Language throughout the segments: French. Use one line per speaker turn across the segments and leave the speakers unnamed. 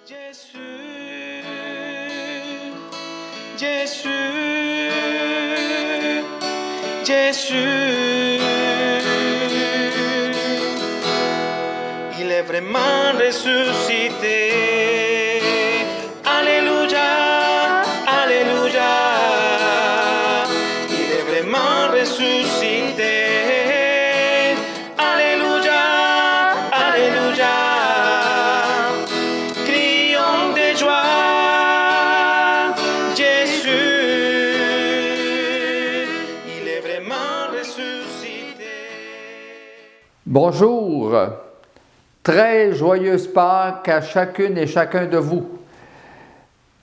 Jésus, Jésus, Jésus, il est vraiment ressuscité. Alléluia, Alléluia, il est vraiment ressuscité. Alléluia, Alléluia, crions de joie. Jésus, il est vraiment ressuscité.
Bonjour, très joyeuse Pâques à chacune et chacun de vous.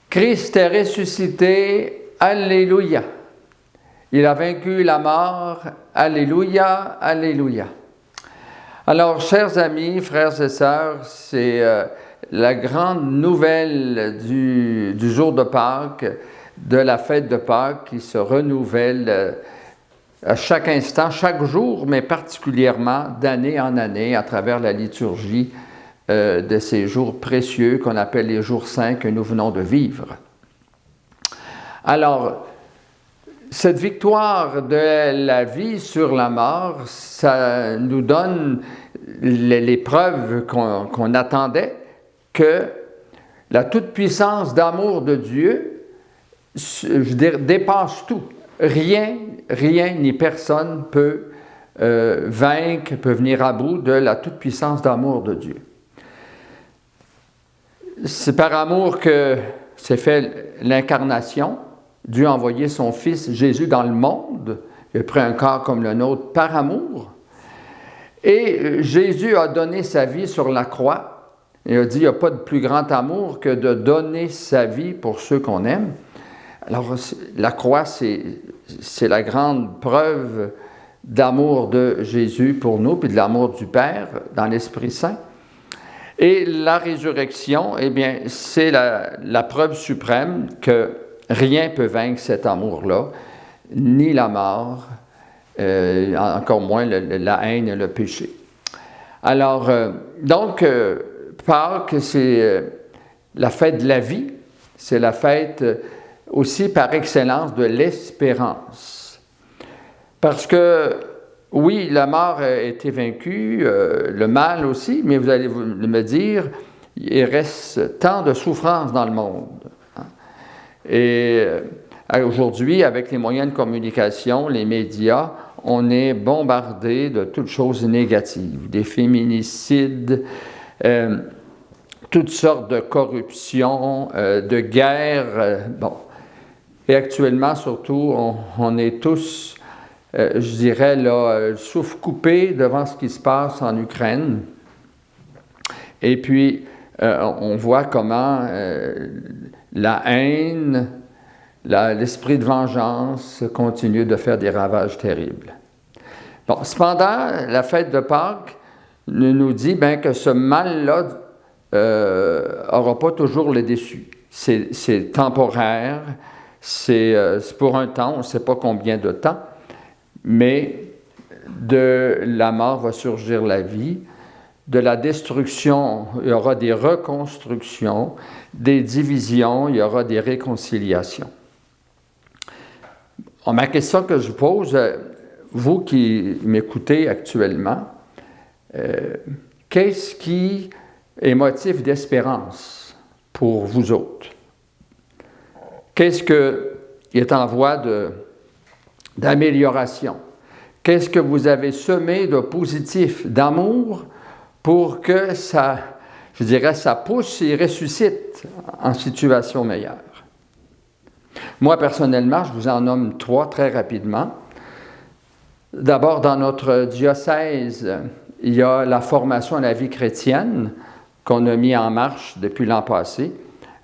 Christ est ressuscité, Alléluia. Il a vaincu la mort, Alléluia, Alléluia. Alors, chers amis, frères et sœurs, c'est la grande nouvelle du jour de Pâques, de la fête de Pâques qui se renouvelle à chaque instant, chaque jour, mais particulièrement d'année en année à travers la liturgie de ces jours précieux qu'on appelle les jours saints que nous venons de vivre. Alors, cette victoire de la vie sur la mort, ça nous donne les preuves qu'on attendait, que la toute-puissance d'amour de Dieu, je veux dire, dépasse tout. Rien ni personne peut vaincre, peut venir à bout de la toute-puissance d'amour de Dieu. C'est par amour que s'est fait l'incarnation. Dieu a envoyé son Fils Jésus dans le monde. Il a pris un corps comme le nôtre par amour. Et Jésus a donné sa vie sur la croix. Il a dit, il n'y a pas de plus grand amour que de donner sa vie pour ceux qu'on aime. Alors, la croix, c'est la grande preuve d'amour de Jésus pour nous, puis de l'amour du Père dans l'Esprit Saint. Et la résurrection, eh bien, c'est la preuve suprême que rien ne peut vaincre cet amour-là, ni la mort, encore moins la haine et le péché. Alors, Pâques, c'est la fête de la vie, c'est la fête aussi par excellence de l'espérance. Parce que, oui, la mort a été vaincue, le mal aussi, mais vous allez me dire, il reste tant de souffrances dans le monde. Et aujourd'hui, avec les moyens de communication, les médias, on est bombardé de toutes choses négatives, des féminicides, toutes sortes de corruption, de guerres. Et actuellement, surtout, on est tous, je dirais, là, le souffle coupé devant ce qui se passe en Ukraine. Et puis, on voit comment la haine, l'esprit de vengeance continue de faire des ravages terribles. Bon, cependant, la fête de Pâques nous dit que ce mal-là n'aura pas toujours le dessus. C'est temporaire, c'est pour un temps, on ne sait pas combien de temps, mais de la mort va surgir la vie. De la destruction, il y aura des reconstructions, des divisions, il y aura des réconciliations. Ma question que je vous pose, vous qui m'écoutez actuellement, qu'est-ce qui est motif d'espérance pour vous autres? Qu'est-ce qui est en voie d'amélioration? Qu'est-ce que vous avez semé de positif, d'amour, pour que ça pousse et ressuscite en situation meilleure? Moi, personnellement, je vous en nomme 3 très rapidement. D'abord, dans notre diocèse, il y a la formation à la vie chrétienne qu'on a mis en marche depuis l'an passé,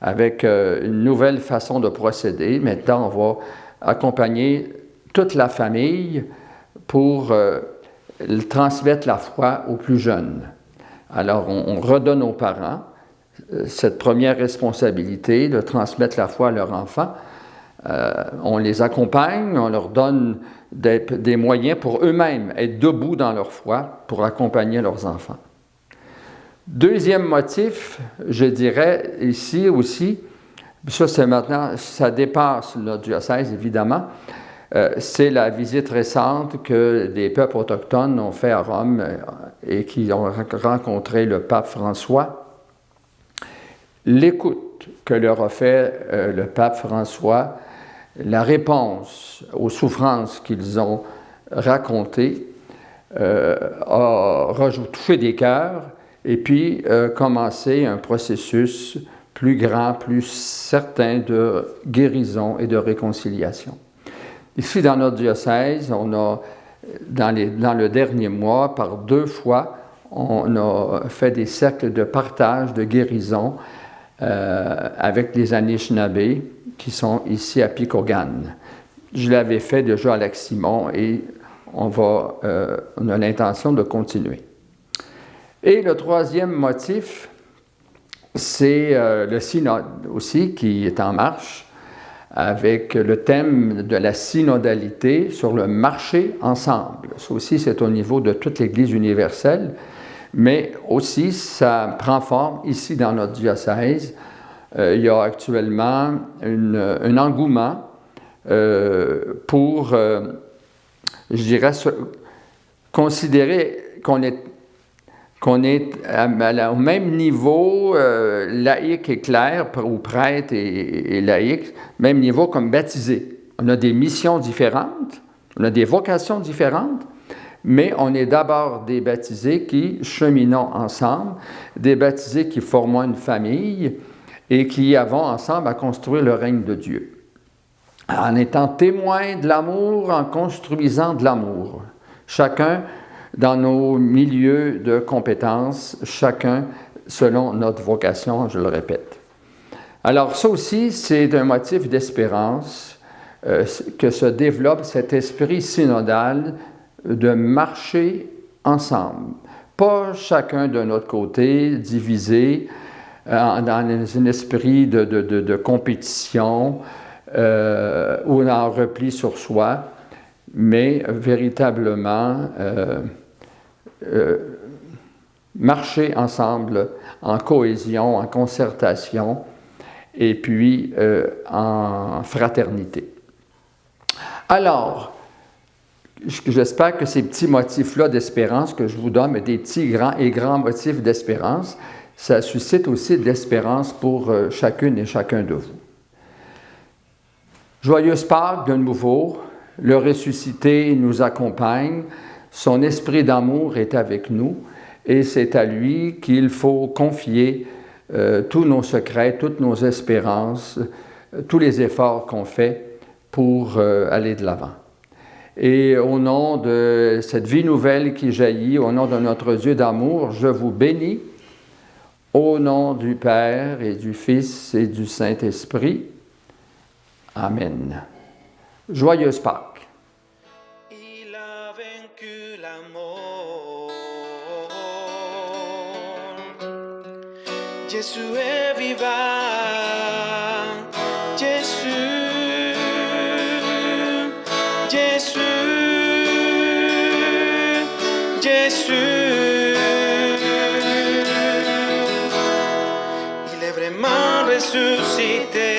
avec une nouvelle façon de procéder. Maintenant, on va accompagner toute la famille pour transmettre la foi aux plus jeunes. Alors, on redonne aux parents cette première responsabilité de transmettre la foi à leurs enfants. On les accompagne, on leur donne des moyens pour eux-mêmes être debout dans leur foi pour accompagner leurs enfants. Deuxième motif, je dirais ici aussi, ça c'est maintenant, ça dépasse notre diocèse évidemment, c'est la visite récente que des peuples autochtones ont fait à Rome et qui ont rencontré le pape François. L'écoute que leur a fait le pape François, la réponse aux souffrances qu'ils ont racontées, a touché des cœurs et puis commencé un processus plus grand, plus certain de guérison et de réconciliation. Ici, dans notre diocèse, on a, dans le dernier mois, par 2 fois, on a fait des cercles de partage, de guérison avec les Anishinaabe qui sont ici à Picogan. Je l'avais fait déjà à Lac-Simon et on a l'intention de continuer. Et le troisième motif, c'est le synode aussi qui est en marche, avec le thème de la synodalité sur le marcher ensemble. Ça aussi, c'est au niveau de toute l'Église universelle, mais aussi, ça prend forme ici dans notre diocèse. Il y a actuellement un engouement pour, je dirais, considérer qu'on est au même niveau laïque et clerc, ou prêtre et laïque, même niveau comme baptisé. On a des missions différentes, on a des vocations différentes, mais on est d'abord des baptisés qui cheminons ensemble, des baptisés qui formons une famille et qui avons ensemble à construire le règne de Dieu. En étant témoins de l'amour, en construisant de l'amour. Chacun dans nos milieux de compétences, chacun selon notre vocation, je le répète. Alors ça aussi, c'est un motif d'espérance que se développe cet esprit synodal de marcher ensemble. Pas chacun de notre côté, divisé dans un esprit de compétition ou en repli sur soi, mais véritablement marcher ensemble en cohésion, en concertation et puis en fraternité. Alors, j'espère que ces petits motifs-là d'espérance que je vous donne, mais des petits grands motifs d'espérance, ça suscite aussi de l'espérance pour chacune et chacun de vous. Joyeuse Pâques de nouveau, le ressuscité nous accompagne, son esprit d'amour est avec nous et c'est à lui qu'il faut confier tous nos secrets, toutes nos espérances, tous les efforts qu'on fait pour aller de l'avant. Et au nom de cette vie nouvelle qui jaillit, au nom de notre Dieu d'amour, je vous bénis, au nom du Père et du Fils et du Saint-Esprit. Amen. Joyeuse Pâques.
Il a vaincu la mort. Jésus est vivant. Jésus, Jésus, Jésus. Il est vraiment ressuscité.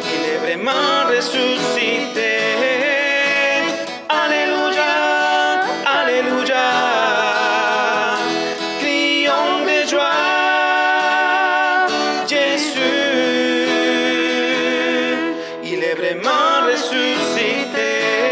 Il est vraiment ressuscité.